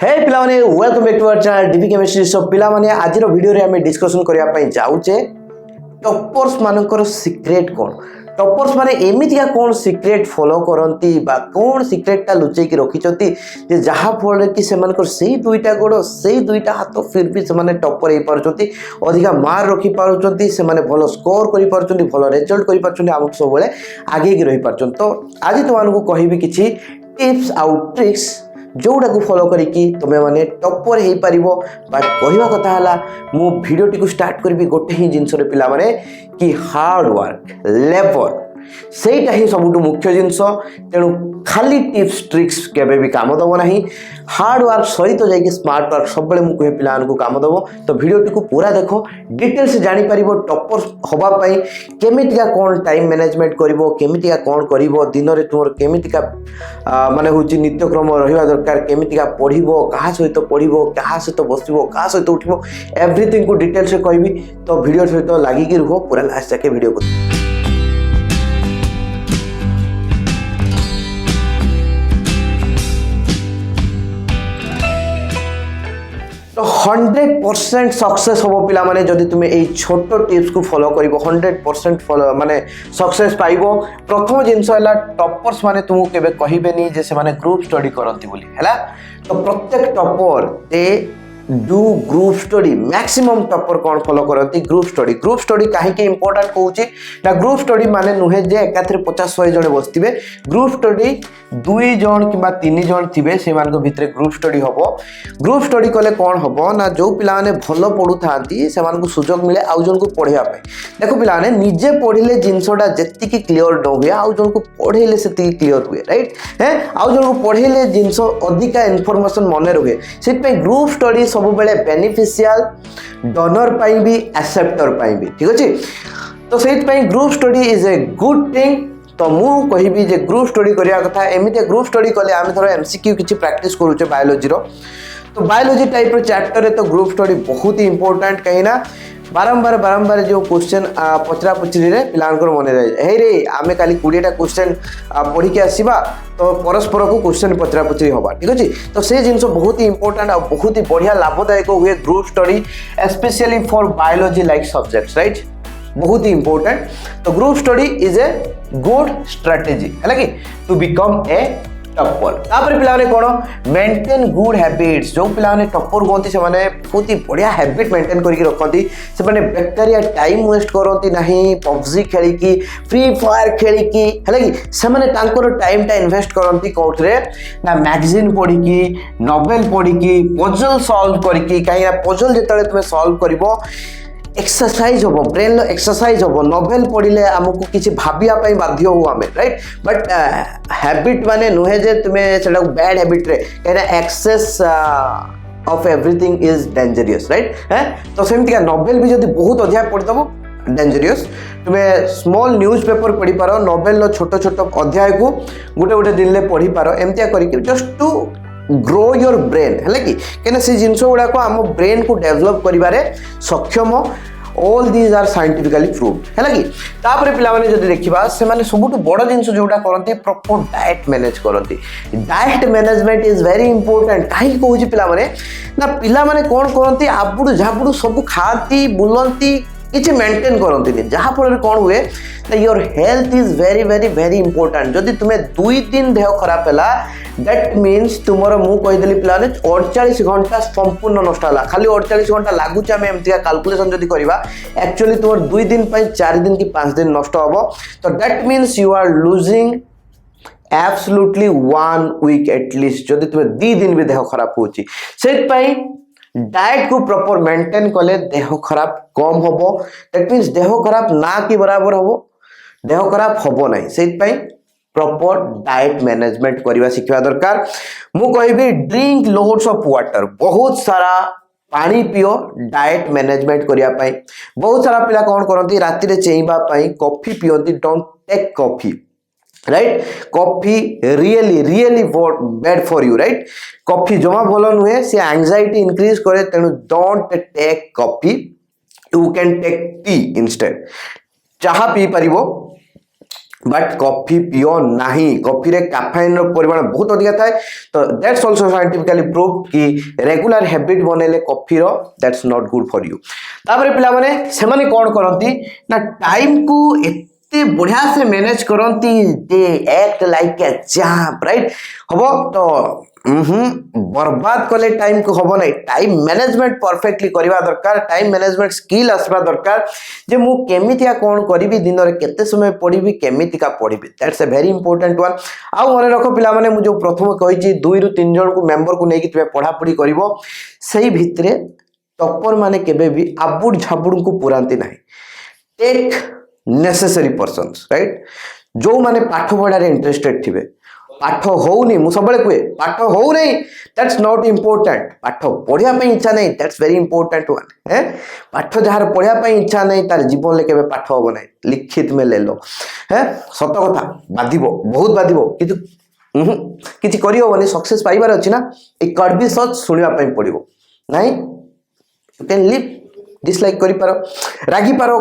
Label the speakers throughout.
Speaker 1: हे पिलाने welcome back to our channel DP chemistry. So पिलाने आज वीडियो रे हमें डिस्कशन करिया पई जाउचे टॉपर्स मानकर सीक्रेट कोन। टॉपर्स माने एमितिया कोन सीक्रेट फॉलो करंती बा कोन सीक्रेटटा लुचै कि रखिचंती जे जहा फल कि से मानकर सेही दुईटा गोड़ सेही दुईटा हाथ फिर भी से माने टॉपर हे पारुचंती, अधिका मार्क रखि पारुचंती, से माने भलो स्कोर करि पारुचंती, भलो रिजल्ट करि पारुचंती, हम सब बेले आगे कि रहि पारुचंती। तो आज तुमको कहिबी किछि टिप्स आउट ट्रिक्स जोड़ा को फॉलो करिकी तुम मैंने टॉपर हो पार। बट कहवा कथा है मु भिडियोटी को स्टार्ट करी गोटे ही जिनस पिला माने कि हार्ड वर्क लेबर सेटा ही सबुठ मुख्य जिनस। तेणु खाली टिप्स ट्रिक्स केबे भी काम दब ना, हार्ड वर्क सहित जाकि स्मार्ट वर्क सब मुझे कहे पिला काम दब। तो भिडियोटी को पूरा देख डिटेल्स जानी पारिबो टॉपर हवा पाई केमितिका कौन टाइम मैनेजमेंट करिवो, केमितिका कौन करिवो, दिन रे तुमर केमितिका माने होची नित्यक्रम रहिबा दरकार, केमितिका पढ़िबो, कहा सहित पढ़िबो, कहा सहित बसिबो, कहा सहित उठिबो, एवरीथिंग को डिटेल्स से कहबी। तो वीडियो सहित लागिकी रुहो पूरा लास्ट जाके वीडियो को। तो 100% सक्सेस हम पिला माने जदि तुम ये छोट टिप्स को फॉलो करिवो 100% फॉलो माने सक्सेस पाइबो। प्रथम जिनस है टॉपर्स माने तुमको केबे कहिबेनी जे से माने ग्रुप स्टडी करंती बोली हैला। तो प्रत्येक टॉपर ते do group study, maximum topper कौन फॉलो करती ग्रुप स्टडी। ग्रुप स्टडी कहीं इंपोर्टेंट कहूँ ना, ग्रुप स्टडी माने नुहे जे एकाथरे 50-100 जन बसते। ग्रुप स्टडी 2 जन कि 3 जन थे से भितर ग्रुप स्टडी हम। ग्रुप स्टडी कले कौन हम ना, जो पिलाने भल पढ़ु था से सुजोग मिले आउ जन को पढ़ाई। देखो पिलाने निजे पढ़ले जिनसटा जी क्लीयर न हुए आउ जन को पढ़ेले से क्लीयर हुए, राइट है। आउ जन को पढ़ेले जिनस अधिका इनफॉरमेशन मन रुहे। से ग्रुप स्टडी सब बेले बेनिफिशियल डोनर पाई भी एक्सेप्टर पाई भी, ठीक अच्छे। तो से group study is a good thing. तो मु कहिबी जे ग्रुप स्टडी करिया कथा। एमिते ग्रुप स्टडी कले आम थोड़ा एमसीक्यू किछि प्रैक्टिस करूचे बायोलॉजी रो। तो बायोलॉजी टाइप रो चैप्टर रे तो ग्रुप स्टडी बहुत ही इंपोर्टेंट, कहीं ना बारंबार जो क्वेश्चन पचरा पचरी रे पिलांकर मन रहे हे रे आमे काली 20टा क्वेश्चन पढ़ी के आसीबा, तो परस्पर को क्वेश्चन पचरा पचरी होबा, ठीक अछि। तो से जिनस बहुत ही इंपोर्टेंट और बहुत ही बढ़िया लाभदायक हुए group study, specially for biology like subjects, right, बहुत ही इंपोर्टेंट। तो group study is a good strategy है कि टू बिकम ए टॉपर। तापर पिलाने कौन मेंटेन गुड हैबिट्स। जो पिलाने टॉपर कहते से बहुत ही बढ़िया हैबिट मेंटेन करके रखती। से बेकारिया टाइम वेस्ट करती नहीं, पबजी खेलिकी फ्री फायर खेलिकी है कि से टाइम टा इन्वेस्ट करती कौटरे ना, मैगजीन पढ़िकी, नोवेल पढ़िकी, पजल सॉल्व करके। कहीं पजल जिते तुम सॉल्व कर एक्सरसाइज हम, ब्रेन एक्सरसाइज हम। नोवेल पढ़ले आमको किसी भाविया बाध्य हो आम, राइट। बट हैबिट माने नुहे जे तुम्हें से बैड हैबिट रे कहीं excess of everything is dangerous, right है। तो सेमती नोवेल भी जब बहुत अधिक पढ़ीदेव डेंजरियस। तुम्हें स्मॉल न्यूज पेपर पढ़ी पार, नोवेल छोट छोट अध्याय को गोटे गोटे दिन में पढ़ी पार, एमतिया करके just to grow your brain है कि कहीं से जिनस गुड़ाक आम ब्रेन को डेभलप करिबारे सक्षम। All these are scientifically proved है कि। तापर पिला माने जदि देखिबा से माने सबुठ बड़ जिनस जोटा करती प्रॉपर डाइट मैनेज करती। Diet management is very important. कहीं कहूँ पिला माने ना, पिला माने कौन करती आबुड़ झाबुड़ सब खाती बुलती, किसी मेंटेन करती जहाँफल कौन हुए ना, your health is very very very important. जदि तुम्हें 2 दिन देह खराब है दैट मीन्स तुमर मु कहीदेली पिलाने 48 घंटा संपूर्ण नष्ट है। खाली 48 घंटा लगुच आम एमती कैलकुलेशन जदि करवा, एक्चुअली तुम 2 दिन 4 दिन कि 5 दिन नष्ट हम। तो that means you are losing absolutely 1 week at least जदि तुम्हें 2 दिन भी देह खराब होची। डाइट को प्रॉपर मेंटेन कले देह खराब कम हम। दैट मीन्स देह खराब ना कि बराबर हम, देह खराब हम ना। से प्रॉपर डाइट मैनेजमेंट करवा शिखा दरकार। मु कहबी ड्रिंक लोड्स ऑफ वाटर, बहुत सारा पानी पियो डाइट मैनेजमेंट करने। बहुत सारा पिला कौन करती राति रे चेइबा पई कॉफी पियंती। Don't take coffee, right. Coffee really really bad for you, right. Coffee जमा भल नुहे, से एंजाइटी इंक्रीज करे। तेणु don't take coffee, you can take tea instead. चाहा पी पारिबो, बट कॉफी पियो नाही कॉफी रे कैफेन रो परिमाण बहुत अधिक थाए तो दैट्स आल्सो साइंटिफिकली प्रूव कि रेगुलर हैबिट बनेले कॉफी रो that's not good for you तापर पिला माने से माने कोन करंती ना टाइम को एते बढ़िया से मैनेज करंती they act like a champ right हबो तो बर्बाद कले टाइम को हबो नहीं टाइम मैनेजमेंट परफेक्टली करबा दरकार टाइम मैनेजमेंट स्किल आसबा दरकार जे मु केमितिया कोन करिवि दिन रे केते समय पढिबि केमितिका पढिबि that's a very important one आ मने रखो पिला माने मु जो प्रथम कहिछि 2 रु 3 जन को मेंबर को नेकी तुमे पढा पढी करिवो सेही भितरे टॉपर माने केबे भी आबुड झाबुड को पुरांती नाही टेक नेसेसरी पर्सन्स राइट जो माने पाठ पढ़ारे इंटरेस्टेड थिबे पाठ होउनी मु सबले कुए पाठ होउ नहीं दैट्स नॉट इंपोर्टेंट पाठ पढ़िया पे इच्छा नहीं दैट्स वेरी इंपोर्टेंट वन है पाठ जहार पढ़िया पे इच्छा नहीं तार जीवन ले केबे पाठ होबो नहीं लिखित में ले लो है सत कथा बाधिबो बहुत बाधिबो किंतु किछि करि होबनी सक्सेस पाइबार अछि ना ए कर्बी सच सुनिबा पे पड़िबो नहीं यू कैन लिव डिसलाइक करि पारो रागी पारो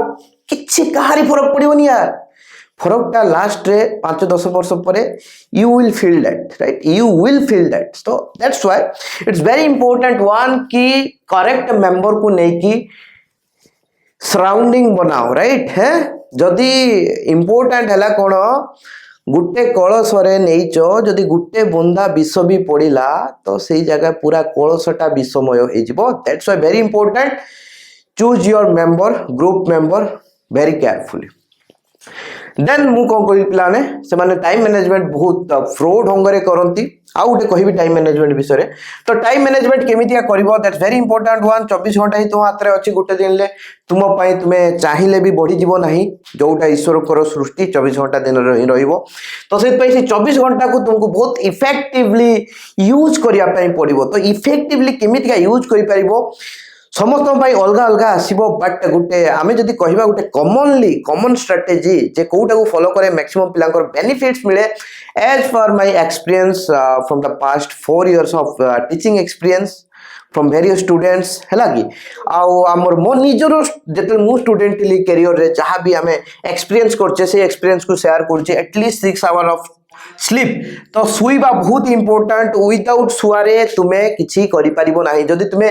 Speaker 1: किछि कहारी फरक पड़िबोनी यार फरकटा लास्ट रे 5-10 वर्ष परे you will feel that right you will feel that so that's why it's very important one कि करेक्ट मेंबर को नेकी सराउंडिंग बनाओ राइट है जदि इंपोर्टेंट हैला कोन गुटे कलशरे नहींच जदि गुटे बुंदा विष भी पड़िला तो सही जगह पूरा कलशटा विषमय हो that's why very important choose your member group member very carefully then मु कौन कहि पिलाने से माने टाइम मैनेजमेंट बहुत फ्रॉड ढंगरे करंती आ उठे कहिबी टाइम मैनेजमेंट विषय तो टाइम मैनेजमेंट केमितिया करबो दैट्स वेरी इंपोर्टेंट वन 24 घंटा ही तुम हाथ रे अछि गुटे दिन ले तुम पई तुमे चाहिले भी बढ़ी जीवो नाही जोटा ईश्वर कर सृष्टि 24 घंटा दिन रे रहिबो तो से पई से 24 घंटा को तुमको बहुत इफेक्टिवली यूज करिया पई पड़िबो तो इफेक्टिवली केमितिया यूज करि परिबो समस्त अलग अलग आसो बट गोटे आम जदि कहवा गोटे कमन स्ट्राटेजी जे कोटा को फॉलो करे मैक्सिमम पिला बेनिफिट्स मिले एज पर my experience from the past 4 years of teaching experience from various students है कि आमर मो निजर जो मु स्टूडेंट थी कैरियर रे जहाँ भी आम एक्सपीरियंस करछे से एक्सपीरियंस को शेयर करछे एटलिस्ट 6 आवर ऑफ स्लीप तो शुइबा बहुत इंपोर्टेंट विदाउट शुआरे तुम्हें किसी करि परिबो नाही जदि तुम्हें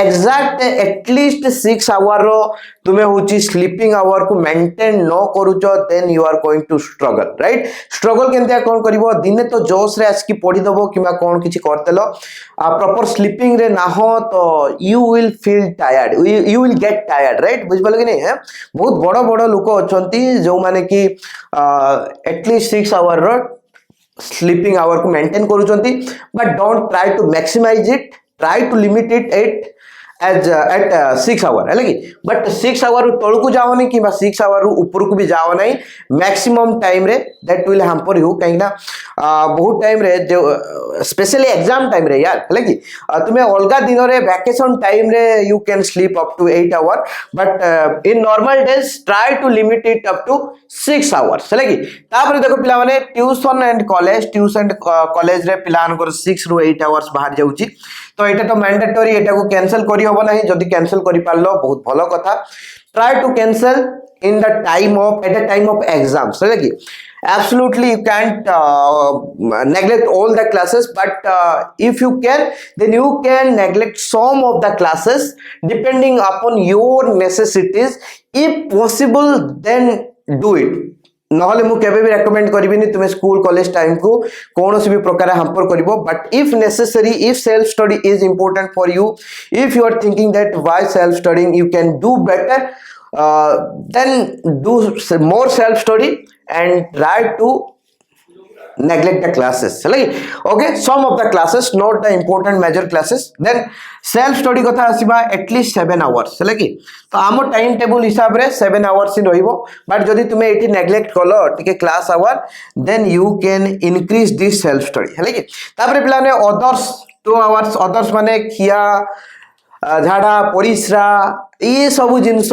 Speaker 1: एग्जैक्ट एटलिस्ट 6 आवर रो तुम्हें होची स्लीपिंग आवर को मेंटेन न करूचो then you are going to struggle right struggle केनते कोन करिवो दिने तो जोश रे आसकी पढी दबो किबा कोन किछि करतेलो प्रॉपर स्लीपिंग रे ना हो तो you will feel tired you will get tired right बुझबल कि नहीं है बहुत बड़ बड़ लोक अछंती जो माने कि एटलिस्ट 6 आवर रो स्लीपिंग आवर को मेंटेन करूचंती but don't try to maximise it try to limit it at 6 hour है कि बट 6 आवर तल को जाओ नहीं कि 6 आवर ऊपर को भी जाओ नहीं मैक्सिमम टाइम रे दैट विल हैम्पर यू कहीं ना बहुत टाइम रे जो स्पेशली एग्जाम टाइम रे यार है कि तुम्हें अलग दिन रे वैकेशन टाइम रे you can sleep up to 8 hour but in normal days try to limit it up to 6 hours है कि तापर देखो पिला माने ट्यूशन एंड कॉलेज रे पिला 6 रु 8 आवर्स बाहर जाउची तो एटा तो मैंडेटरी एटा को कैंसिल करी होबो नाही जदी कैंसिल करी पारलो बहुत भलो कथा try to cancel in the time of at the time of exams है कि absolutely you can't neglect all the classes but if you can then you can neglect some of the classes depending upon your necessities if possible then do it नहले मु केबे भी recommend करिबिनी तुमे school college time को कोनोसी भी प्रकार hamper करिवो but if necessary if self study is important for you if you are thinking that why self studying you can do better then do more self study and try to neglect the classes okay some of the classes not the important major classes then self study कथा आसीबा at least 7 hours है कि तो आम time table हिसाब रे 7 hours ही रहिबो but जदी तुमे एठी नेग्लेक्ट कलो टिके class hour then you can increase this self study है कि तापर पिला ने अदर्स 2 hours अदर्स माने खिया झाड़ा परिश्रा ये सब जिंस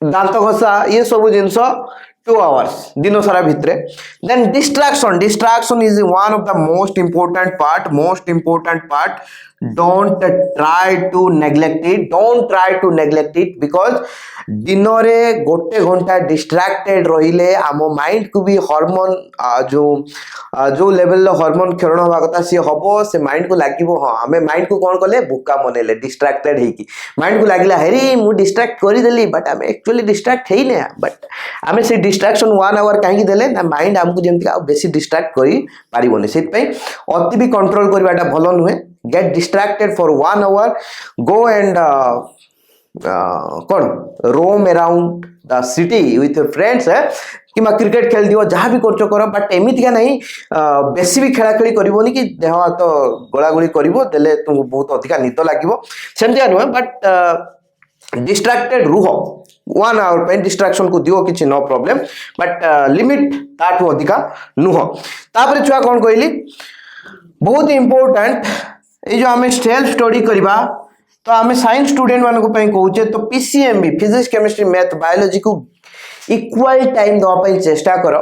Speaker 1: दांत घसा ये सब जिनस 2 hours दिन सारा भितरे then distraction is one of the most important part don't try to neglect it, don't try to neglect it, because दिन रे गोटे घंटा डिस्ट्रैक्टेड रहिले आम माइंड को भी हार्मोन जो लेवल हार्मोन क्षरण हवा कथा सी हबो से माइंड को लागिवो। हाँ आम माइंड को कौन कले बुका मनैले डिस्ट्रैक्टेड हेकी माइंड को लागिला हेरी मु डिस्ट्रैक्ट करी देली बट आम एक्चुअली डिस्ट्रैक्ट हेई ने बट आम से डिस्ट्रैक्शन 1 आवर कहीं देले ना माइंड हमको जेमति बेसी डिस्ट्रैक्ट करी पारिबोनी से अति भी कंट्रोल करवाटा भलो नुहे। Get distracted for 1 hour, go and कौन roam around the city with your friends है कि क्रिकेट खेल दियो जहाँ भी कर कर बट एमतीका नहीं बेसी भी खेला खेली करबोनी कि देह हाथ गोलागोली करिवो देले तुमको बहुत अधिका निद लागिवो सेमतिया नुहे बट डिस्ट्रैक्टेड रुह 1 आवर पे डिस्ट्रैक्शन को दियो किछि नो प्रॉब्लम बट लिमिट ताठू अधिका नुह। तापर छुआ कौन कहली बहुत इंपोर्टेंट ये जो आम सेल्फ स्टडी करवा तो आम साइंस स्टूडेंट मान कहूचे तो PCMB physics chemistry math biology को इक्वल टाइम दवाई चेष्टा कर।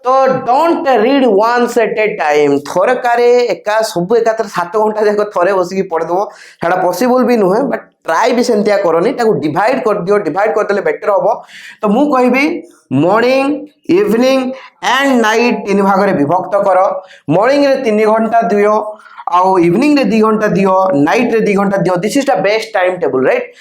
Speaker 1: तो don't read once at a time थरकारे एका सब एका 7 घंटा जाक थरे बसिकी पढ़देव सेटा पॉसिबल भी नुहे बट ट्राई भी सेमतिया करनी ताको डिवाइड कर दियो डिवाइड करदेले बेटर हम। तो मु कहबी मॉर्निंग इवनिंग एंड नाइट 3 भाग रे विभक्त कर। मॉर्निंग रे 3 घंटा दियो आउ इवनिंग रे 2 घंटा दियो नाइट रे 2 घंटा दियो this is the best time table right.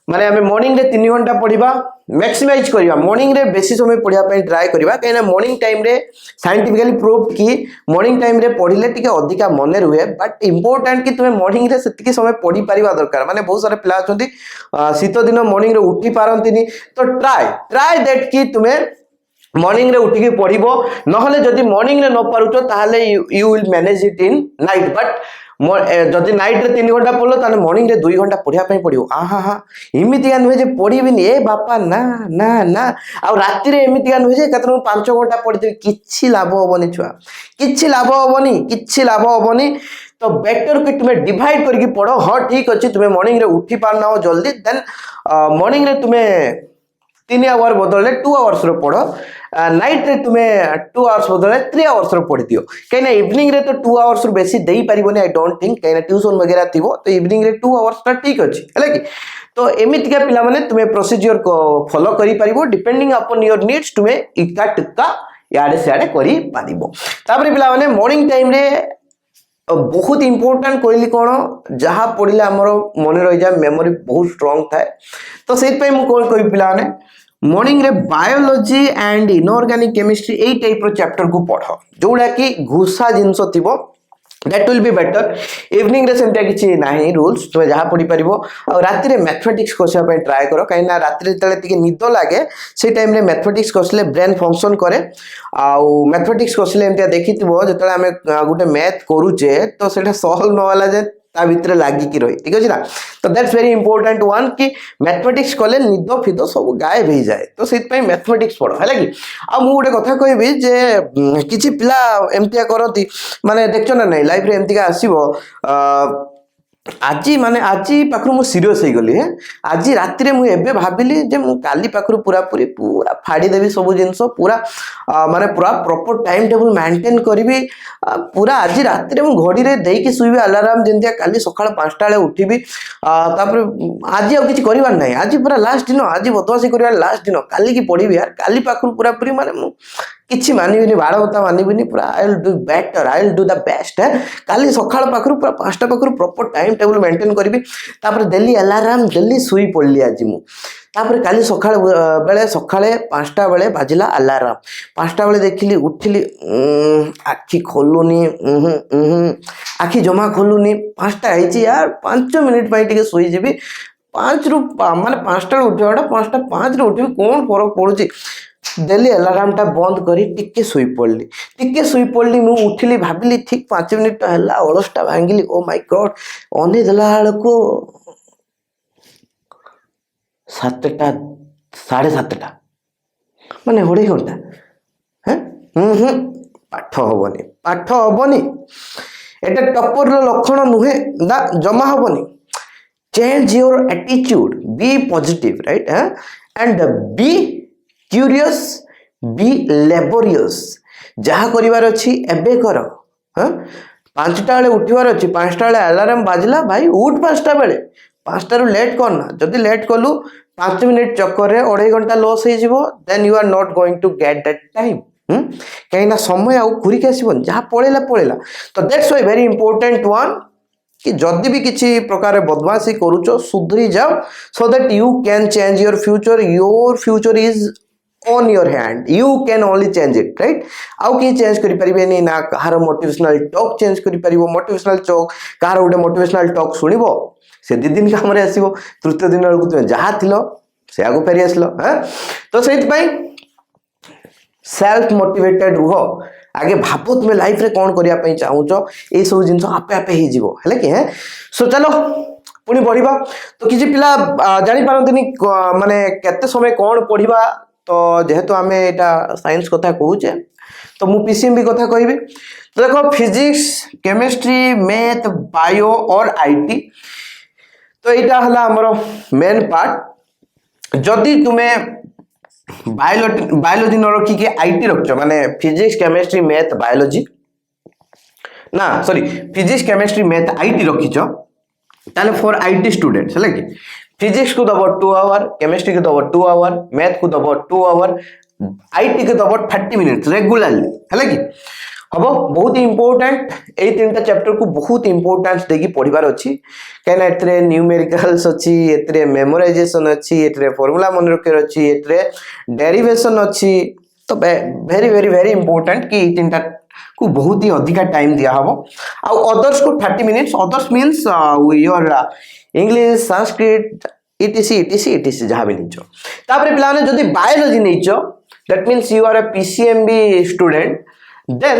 Speaker 1: माने आमे मॉर्निंग रे 3 घंटा पढ़िबा मैक्सिमाइज करिया मॉर्निंग रे बेसी समय पढ़िया पई ट्राई करिबा कहिना मॉर्निंग टाइम रे साइंटिफिकली प्रूव्ड कि मॉर्निंग टाइम रे पढ़िले टिके अधिका मने रुहे बट इंपोर्टेंट कि तुमे मॉर्निंग रे सेतिकी समय पढ़ी परिबा दरकार। माने बहुत सारे प्ला अछंती शीत दिन मॉर्निंग रे उठी पारंतिनी तो ट्राई दैट कि तुमे मॉर्निंग रे उठिकी पढ़िबो नहले जदि मॉर्निंग रे न पारुचो ताहले you will manage it in night but जदि नाइट रे 3 घंटा पढ़लो ताने मॉर्निंग रे 2 घंटा पढ़िया पई पड़ियो। आहा इमितिया नुहे जे पढ़िबिनी ए बापा ना ना ना आ राति रे इमितिया नुहे जे कतरो 5 घंटा पढ़िते किछि लाभ होबनी छुआ किछि लाभ होबनी। तो बेटर कि तुम्हें डिवाइड करके पढ़ो। हाँ ठीक अच्छे तुम्हें मॉर्निंग रे उठी पारना हो जल्दी देन मॉर्निंग रे तुम्हें 3 आवर बदले 2 आवर्स रो पढ़ो नाइट रे तुम्हें 2 आवर्स बदले 3 आवर्स रो पढ़ी दियो कहीं इवनिंग रे तो 2 आवर्स रो बेसी देई पारिबोनी आई डोंट थिंक कहीं ट्यूशन वगैरह थिबो तो इवनिंग रे 2 आवर्स ता ठीक अछि हैला कि। तो एमितिका पिला माने तुम्हें प्रोसीजर को फॉलो करि पारिबो डिपेंडिंग अपॉन योर नीड्स तुम्हें इका टिक्का याडे सियाडे करि पारिबो। तापर पिला माने मॉर्निंग टाइम रे बहुत इंपोर्टेंट कहली कौन जहाँ पढ़ले आमर मन रही जाए मेमोरी बहुत स्ट्रांग थाए। तो से कौन कह पिला मॉर्निंग रे बायोलॉजी एंड इनऑर्गेनिक केमिस्ट्री यही टाइप रो चैप्टर को पढ़ जोड़ा कि घुसा जिनस थिबो that will be better. Evening रे सेमतिया किछि नाही रूल्स तुमे जहाँ पढ़ी पारिबो और राति रे मैथमेटिक्स कसिया पय ट्राई करो कहीं ना राति रे तले तिके निद लागे से टाइम रे मैथमेटिक्स कसिले ब्रेन फंक्शन करे आउ मैथमेटिक्स कसिले एमतिया देखिथिबो जतले हमें गुटे मैथ करूचे तो सेटा सॉल्व न वाला जे ता भितर लागी की रही ठीक अछि ना। तो दैट्स वेरी इंपोर्टेंट वन कि मैथमेटिक्स कले निद फिद सब गायब हो जाए तो से मैथमेटिक्स पढ़ है कि। आ मु गोटे कथा कहबी जे किछि पिला एमतिया करती माने देखछ ना नहीं लाइफ रे एमतिका आसीबो आज माने आज पाखरु मु सीरियस हो गली है आज राति रे मु एबे भाबिली जे मु काली पाखरु पूरा फाड़ी देबी सब जिंस पूरा माने पूरा प्रॉपर टाइम टेबल मेंटेन करबी पूरा आज राति रे मु घड़ी रे देई के सुइबी अलार्म जेंतिया काली सकाळ 5टा बेले उठीबी तापर आज आ किछि करिवार नाही आज पूरा लास्ट दिन आज बदमाशी करिवार लास्ट दिन काली की पढ़ीबी यार काली पाखरु पूरा माने मु किछि मानिबिनी बाड़ बता मानिबिनी पूरा I will do better I will do the best है काली सकाळ पाखरु पूरा 5टा पाखरु प्रॉपर टाइम टेबल मेंटेन करबी तापर दिल्ली अलार्म दिल्ली सुई पड़ली आज मु तापर काली सकाळ बेले सकाळे 5टा बेले बाजिला अलार्म 5टा बेले देखिली उठिली आखि खोलुनी आखि जमा खोलुनी 5टा आइची यार 5 मिनिट पई टिके सोई जेबी 5 रु माने 5टा उठियोडा 5टा 5 रे उठिबी कोन फरक पडुची दिल्ली अलार्म टा बंद करी टिके सुई पड़ली मु उठिली भाबिली ठीक 5 मिनिट हला अलसटा भांगिली ओ माय गॉड अने दला को 7टा 7:30 माने होड़े घंटा हैं पाठ हबनी एटा टपर लक्षण नुहे ना जमा हबनी। Change your attitude be positive right and be curious be laborious जहाँ करिवार अछि एबे कर ପାଞ୍ଚଟା ବେଳେ ଉଠିବାର ଅଛି, 5ଟା ବେଳେ ଆଲାର୍ମ ବାଜିଲା, ଭାଇ ଉଠ 5ଟା ବେଳେ, 5ଟାରୁ ଲେଟ୍ କରନା। ଯଦି ଲେଟ୍ କଲୁ 5 ମିନିଟ୍ ଚକ୍କରରେ 2.5 ଘଣ୍ଟା ଲସ୍ ହେଇଯିବ, then you are not going to get that time. କାହିଁକିନା ସମୟ ଆଉ ଘୁରିକି ଆସିବନି, ଯାହା ପଳେଇଲା ପଳେଇଲା। ତ that's why very important one कि जदि भी किसी प्रकार बदमाशी करूच सुधरी जाओ, so that you can change your future is on your hand, you can only change it, right. आउ कि चेंज करि परिबेनी ना, कहार मोटिवेशनल टॉक चेंज करि परिबो, मोटिवेशनल टॉक कहार गोटे मोटिवेशनल टॉक सुनिबो, से 2 दिन काम रे आसीबो, तृतीय दिन बेलू तुम जहाँ थिलो से आगु फेरी आसलो। तो से सेल्फ मोटिवेटेड रुह, आगे भाव तुम्हें लाइफ रे कौन करने चाहूच, ये सब जिन आपे आपे हो कि। हाँ, सो चलो पुणी बढ़िबा। तो किसी पिला जानी पारंतनी माने केते समय कौन पढ़िबा, तो जेहेतु आम यहाँ साइंस कथा कहूचे तो मु पीसीएमबी कथा कहबी। तो देखो फिजिक्स, केमिस्ट्री, मैथ, बायो और आईटी, तो यहाँ है आमर मेन पार्ट। जदि तुम्हें बायोलॉजी न रखिके आईटी रख माने फिजिक्स केमिस्ट्री मैथ बायोलॉजी ना sorry physics chemistry math IT रखिच, ताले फॉर आईटी स्टूडेंट्स है कि फिजिक्स को दब 2 आवर, केमिस्ट्री को दब 2 आवर, मैथ को दब 2 आवर, आईटी को दब 30 मिनिट्स रेगुलरली है कि हम बहुत ही इंपोर्टेंट। यही 3टा चैप्टर को बहुत इंपोर्टेंस देकी पढ़िबार अच्छी, कहीं एतरे न्यूमेरिकल्स अच्छी, एतरे मेमोराइजेशन अच्छी, एतरे फॉर्मूला मन रखिर अच्छी, एतरे डेरिवेशन अच्छी। तो वेरी वेरी वेरी इंपोर्टेंट कि 3टा को बहुत ही अधिका टाइम दिया हम। आउ अदर्स को 30 minutes, others means your English, Sanskrit, etc जहाँ भी नहीं। तापर पिलाने जदि बायोलॉजी नहीं, that means you are a PCMB student, then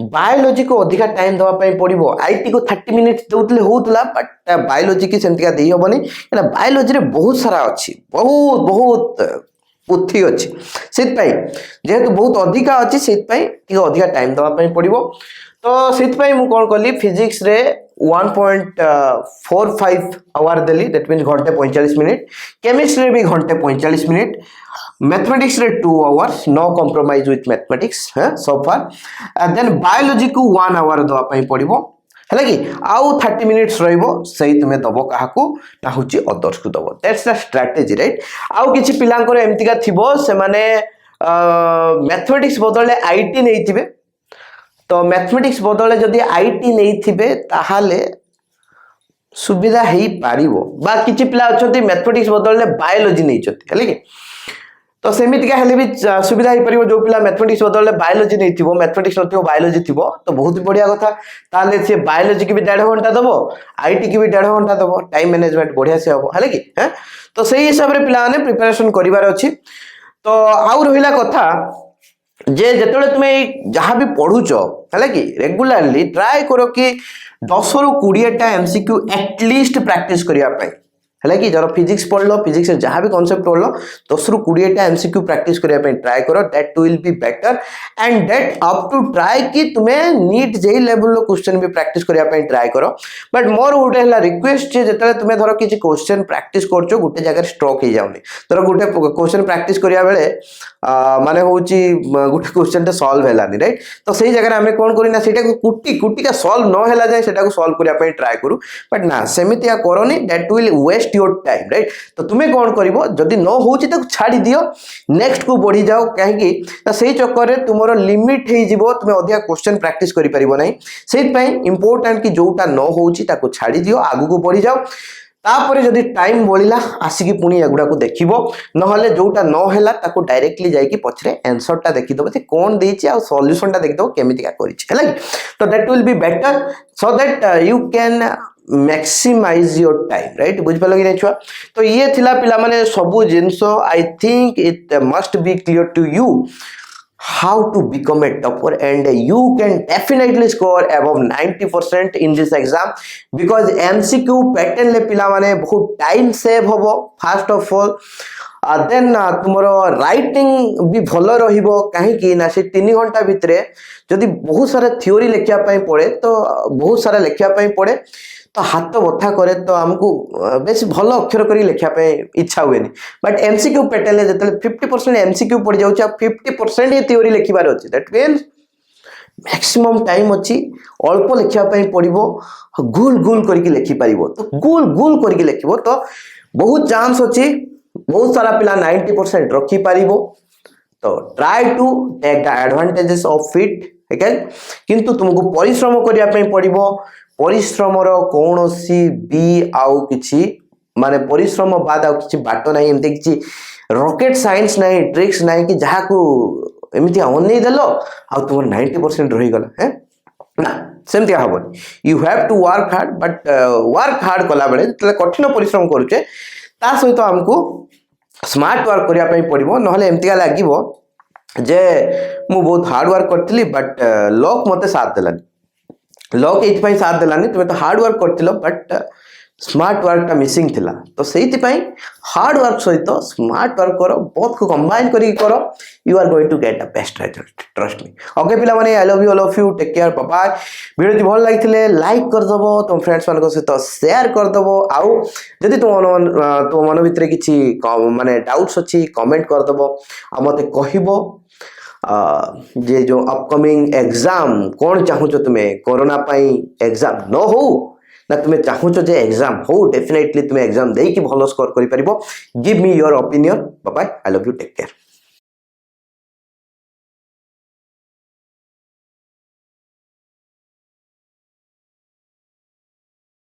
Speaker 1: biology को अधिका टाइम दवाई पड़ो। आईटी को 30 मिनिट्स दौले होता, बट बायोलॉजी की सेमतिका दे हेनी, बायोलॉजी रे बहुत सारा अच्छी, बहुत बहुत पुथी अच्छी, से जेहेतु बहुत अधिका अच्छी से अधिका टाइम दवाई पड़ो। तो से मुझे कौन कली फिजिक्स रे 1.45 आवर देली, दैट मीन्स घंटे 45 मिनिट, केमिस्ट्री भी घंटे 45 मिनिट, मैथमेटिक्स रे 2 hours, no compromise with mathematics so far, then biology को 1 आवर दवाई पड़ो है कि, आउ 30 मिनिट्स रही तुम्हें दब क्या ना हूँ अदर्स को दब, दैट्स द स्ट्राटेजी, राइट। आउ किसी पिलांकर एमतिका थिबो से माने मैथमेटिक्स बदले आईटी नहीं थिबे, तो मैथमेटिक्स बदले जदि आईटी नहीं थिबे ताहाले सुविधा हेई पारिबो, बा किछि पिला अछंती मैथमेटिक्स बदले बायोलॉजी नहीं छथि है कि, तो सेमितिका हेले भी सुविधा हो पारिबो। जो पिला मैथमेटिक्स बदले बायोलॉजी नहीं थिबो, मैथमेटिक्स नथिबो बायोलॉजी थिबो, तो बहुत बढ़िया कथा। ताले से बायोलॉजी की भी 1.5 घंटा दबो, आईटी की भी 1.5 घंटा दबो, टाइम मैनेजमेंट बढ़िया से हबो है कि। हैं, तो सही हिसाब रे पिला माने प्रिपरेशन करिवार अछि। तो आउ रहिला कथा जे जेतले तुमे जहाँ भी पढ़ुच है कि रेगुलरली ट्राए करो कि 10 ରୁ 20टा एमसीक्यू एटलिस्ट प्रैक्टिस करने है कि, जब फिजिक्स पढ़ लो, फिजिक्स जहाँ भी कॉन्सेप्ट पढ़ लो 10 ରୁ 20टा एमसीक्यू प्रैक्टिस करने ट्राए करो, that will be better and that up to try कि तुम्हें नीट जेई लेवल क्वेश्चन भी प्रैक्टिस करने ट्राए करो। बट मोर गोटे है रिक्वेस्ट जो तुम्हें धर किसी क्वेश्चन प्रैक्टिस कर गोटे जगह स्ट्रक हो जाऊनी, धर गोटे क्वेश्चन प्रैक्टिस करा बेले माने होची गोटे क्वेश्चन सॉल्व हेलानी, राइट। तो सही जगह आम कौन करना से कुटी का सॉल्व न हेला जाए सेटा को सॉल्व करने ट्राए करूँ, बट ना सेमिति करनी, that will waste your time, right. तो तुम्हें कौन करिवो जदि न होची ताको छाड़ी दियो, नेक्स्ट को बढ़ी जाओ, कहीं से चक्कर में तुम लिमिट हो तुम्हें अधिक क्वेश्चन प्रैक्टिस करि परिबो नहीं। से इंपोर्टेंट कि जोटा न होची ताको छाड़ी दियो, आगु को बढ़ी जाओ। तापर जदि टाइम बढ़ला आसिकी पुणी एगुड़ा को देखिबो, नहले जोटा न हैला ताको डायरेक्टली जाइकी पछरे आंसर टा देखिदबो जे कोन देछि आ सॉल्यूशन टा देखिदबो केमितिका करिछि हैला कि। तो that will be better so that you can maximize your time, right. बुझ पालो कि नै छुआ। तो ये थिला पिला माने सबु जिंसो I think it must be clear to you how to become a topper and you can definitely score above 90% in this exam because MCQ pattern ले पिला माने बहुत टाइम सेव होबो फर्स्ट ऑफ ऑल, देन तुमरो writing भी भलो रहिबो काहे कि ना से 3 घंटा भितरे जदि बहुत सारा थ्योरी लेखिया पई पड़े तो बहुत सारा लेखिया पई पड़े तो हाथ बथा करे तो आमको बेस भल अक्षर कर लिखा इच्छा हुए। बट एमसीक्यू पैटर्न जो 50% एमसीक्यू पड़ जाऊँ 50% ये थ्योरी लिखार अच्छी, दैट मीन्स मैक्सिमम टाइम अच्छी अल्प लिखा पड़ो गुल गुल करके लिखिपर तो गुल गुल करके लिख तो बहुत चांस अच्छी बहुत सारा पिला 90% रखिपर तो try to take the advantages of it ठीक है किंतु तुमको परिश्रम करने पड़ो परिश्रम कौन सी भी आउ किछि माने परिश्रम बाद आउ किछि बाट नहीं एमती किछि रॉकेट साइंस नहीं ट्रिक्स नहीं कि जहाँ को एमती अनै देल आ तुम 90% रहीगला है ना सेमती हेनी you have to work hard but work hard कला बेले जो कठिन परिश्रम करुचे ता सहित आमको स्मार्ट वर्क करने पड़ो ना एमती लगे जे मु बहुत हार्ड वर्क करी बट लक मते साथ देलानी लक ये साथ देलानी तुम्हें तो हार्ड वर्क कर बट स्मार्ट वर्क टा मिसिंग थिला तो सही हार्ड वर्क सहित स्मार्ट वर्क करो बहुत को कंबाइन करी करो you are going to get the best result trust me okay पिला माने I love you all of you take care bye bye video जी भल लागिथिले लाइक कर दबो तुम फ्रेंड्स मान सहित शेयर कर दबो आउ जदि तुम मन भितर किछि माने डाउट्स अछि कमेंट कर दबो आ मते कहिबो जे जो अपकमिंग एग्जाम कौन चाहूँ तुम्हें कोरोना पाई एग्जाम न हो ना तुम्हें चाहूँ जे एग्जाम हो डेफिनेटली तुम्हें एग्जाम दे कि भल स्कोर कर give me your opinion bye bye I love you take care.